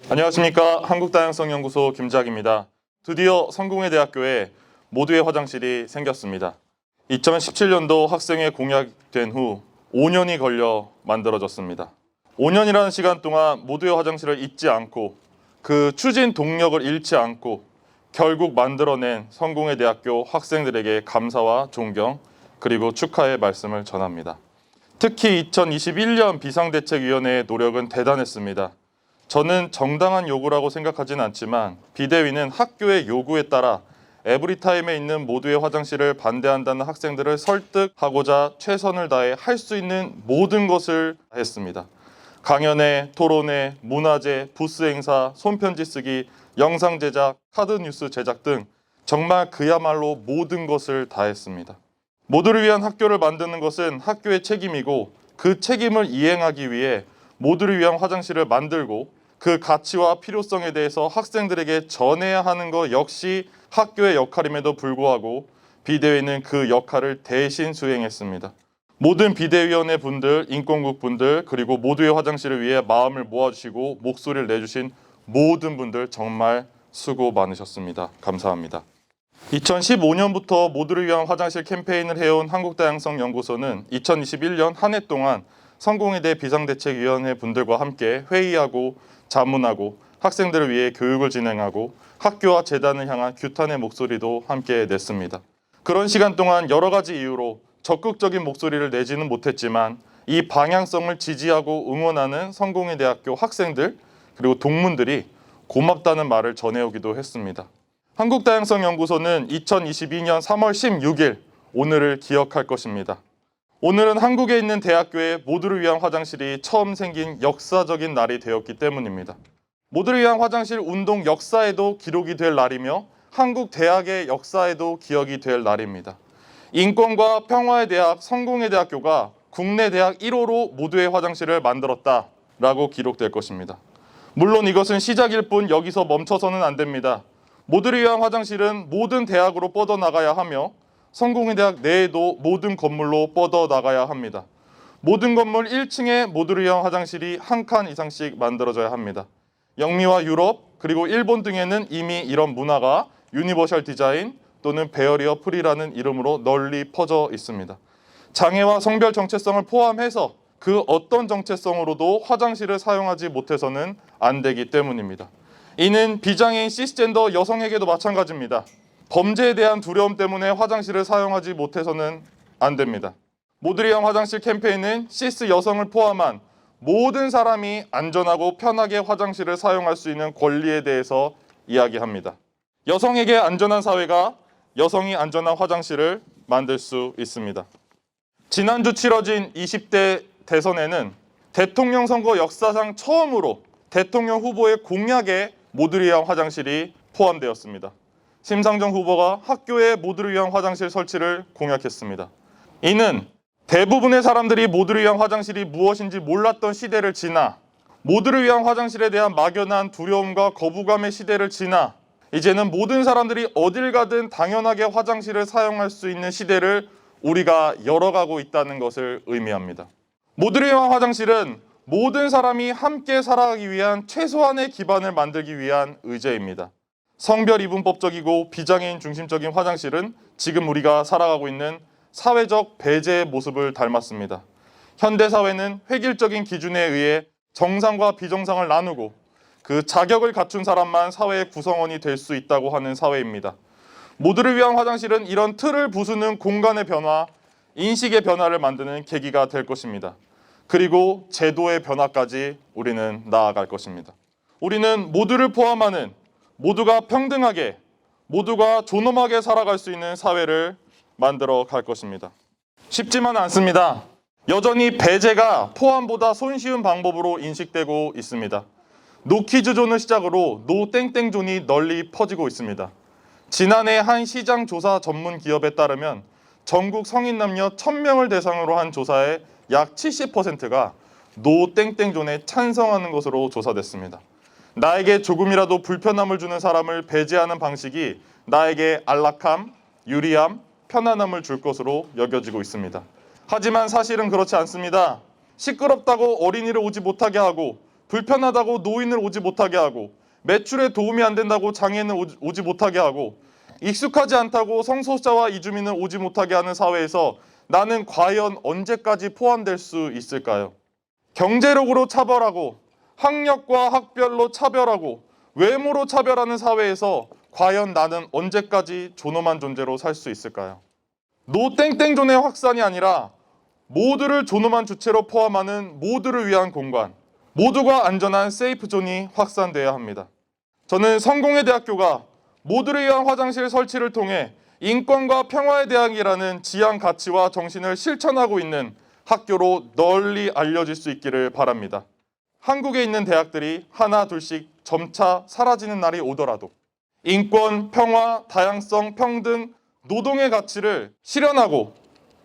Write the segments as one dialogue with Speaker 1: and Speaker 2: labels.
Speaker 1: 안녕하십니까. 한국다양성연구소 김작입니다. 드디어 성공회대학교에 모두의 화장실이 생겼습니다. 2017년도 학생회 공약된 후 5년이 걸려 만들어졌습니다. 5년이라는 시간 동안 모두의 화장실을 잊지 않고 그 추진 동력을 잃지 않고 결국 만들어낸 성공회대학교 학생들에게 감사와 존경 그리고 축하의 말씀을 전합니다. 특히 2021년 비상대책위원회의 노력은 대단했습니다. 저는 정당한 요구라고 생각하진 않지만 비대위는 학교의 요구에 따라 에브리타임에 있는 모두의 화장실을 반대한다는 학생들을 설득하고자 최선을 다해 할 수 있는 모든 것을 했습니다. 강연회, 토론회, 문화제, 부스 행사, 손편지 쓰기, 영상 제작, 카드 뉴스 제작 등 정말 그야말로 모든 것을 다했습니다. 모두를 위한 학교를 만드는 것은 학교의 책임이고 그 책임을 이행하기 위해 모두를 위한 화장실을 만들고 그 가치와 필요성에 대해서 학생들에게 전해야 하는 것 역시 학교의 역할임에도 불구하고 비대위는 그 역할을 대신 수행했습니다. 모든 비대위원회 분들, 인권국 분들, 그리고 모두의 화장실을 위해 마음을 모아주시고 목소리를 내주신 모든 분들 정말 수고 많으셨습니다. 감사합니다. 2015년부터 모두를 위한 화장실 캠페인을 해온 한국다양성연구소는 2021년 한 해 동안 성공회대 비상대책위원회 분들과 함께 회의하고 자문하고 학생들을 위해 교육을 진행하고 학교와 재단을 향한 규탄의 목소리도 함께 냈습니다. 그런 시간 동안 여러 가지 이유로 적극적인 목소리를 내지는 못했지만 이 방향성을 지지하고 응원하는 성공회대학교 학생들 그리고 동문들이 고맙다는 말을 전해오기도 했습니다. 한국다양성연구소는 2022년 3월 16일 오늘을 기억할 것입니다. 오늘은 한국에 있는 대학교에 모두를 위한 화장실이 처음 생긴 역사적인 날이 되었기 때문입니다. 모두를 위한 화장실 운동 역사에도 기록이 될 날이며 한국 대학의 역사에도 기억이 될 날입니다. 인권과 평화의 대학 성공의 대학교가 국내 대학 1호로 모두의 화장실을 만들었다라고 기록될 것입니다. 물론 이것은 시작일 뿐 여기서 멈춰서는 안 됩니다. 모두를 위한 화장실은 모든 대학으로 뻗어나가야 하며 성공의 대학 내에도 모든 건물로 뻗어나가야 합니다. 모든 건물 1층에 모두를 위한 화장실이 한 칸 이상씩 만들어져야 합니다. 영미와 유럽 그리고 일본 등에는 이미 이런 문화가 유니버셜 디자인 또는 베어리어 프리라는 이름으로 널리 퍼져 있습니다. 장애와 성별 정체성을 포함해서 그 어떤 정체성으로도 화장실을 사용하지 못해서는 안 되기 때문입니다. 이는 비장애인 시스젠더 여성에게도 마찬가지입니다. 범죄에 대한 두려움 때문에 화장실을 사용하지 못해서는 안 됩니다. 모두를 위한 화장실 캠페인은 시스 여성을 포함한 모든 사람이 안전하고 편하게 화장실을 사용할 수 있는 권리에 대해서 이야기합니다. 여성에게 안전한 사회가 여성이 안전한 화장실을 만들 수 있습니다. 지난주 치러진 20대 대선에는 대통령 선거 역사상 처음으로 대통령 후보의 공약에 모두를 위한 화장실이 포함되었습니다. 심상정 후보가 학교에 모두를 위한 화장실 설치를 공약했습니다. 이는 대부분의 사람들이 모두를 위한 화장실이 무엇인지 몰랐던 시대를 지나 모두를 위한 화장실에 대한 막연한 두려움과 거부감의 시대를 지나 이제는 모든 사람들이 어딜 가든 당연하게 화장실을 사용할 수 있는 시대를 우리가 열어가고 있다는 것을 의미합니다. 모두를 위한 화장실은 모든 사람이 함께 살아가기 위한 최소한의 기반을 만들기 위한 의제입니다. 성별 이분법적이고 비장애인 중심적인 화장실은 지금 우리가 살아가고 있는 사회적 배제의 모습을 닮았습니다. 현대사회는 획일적인 기준에 의해 정상과 비정상을 나누고 그 자격을 갖춘 사람만 사회의 구성원이 될 수 있다고 하는 사회입니다. 모두를 위한 화장실은 이런 틀을 부수는 공간의 변화, 인식의 변화를 만드는 계기가 될 것입니다. 그리고 제도의 변화까지 우리는 나아갈 것입니다. 우리는 모두를 포함하는 모두가 평등하게, 모두가 존엄하게 살아갈 수 있는 사회를 만들어 갈 것입니다. 쉽지만 않습니다. 여전히 배제가 포함보다 손쉬운 방법으로 인식되고 있습니다. 노키즈존을 시작으로 노땡땡존이 널리 퍼지고 있습니다. 지난해 한 시장 조사 전문 기업에 따르면 전국 성인 남녀 1000명을 대상으로 한 조사의 약 70%가 노땡땡존에 찬성하는 것으로 조사됐습니다. 나에게 조금이라도 불편함을 주는 사람을 배제하는 방식이 나에게 안락함, 유리함, 편안함을 줄 것으로 여겨지고 있습니다. 하지만 사실은 그렇지 않습니다. 시끄럽다고 어린이를 오지 못하게 하고 불편하다고 노인을 오지 못하게 하고 매출에 도움이 안 된다고 장애인을 오지 못하게 하고 익숙하지 않다고 성소수자와 이주민을 오지 못하게 하는 사회에서 나는 과연 언제까지 포함될 수 있을까요? 경제력으로 차별하고 학력과 학별로 차별하고 외모로 차별하는 사회에서 과연 나는 언제까지 존엄한 존재로 살 수 있을까요? 노 땡땡존의 확산이 아니라 모두를 존엄한 주체로 포함하는 모두를 위한 공간, 모두가 안전한 세이프존이 확산돼야 합니다. 저는 성공의 대학교가 모두를 위한 화장실 설치를 통해 인권과 평화의 대학이라는 지향 가치와 정신을 실천하고 있는 학교로 널리 알려질 수 있기를 바랍니다. 한국에 있는 대학들이 하나 둘씩 점차 사라지는 날이 오더라도 인권, 평화, 다양성, 평등, 노동의 가치를 실현하고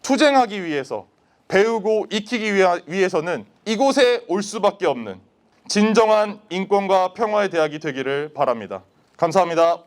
Speaker 1: 투쟁하기 위해서 배우고 익히기 위해서는 이곳에 올 수밖에 없는 진정한 인권과 평화의 대학이 되기를 바랍니다. 감사합니다.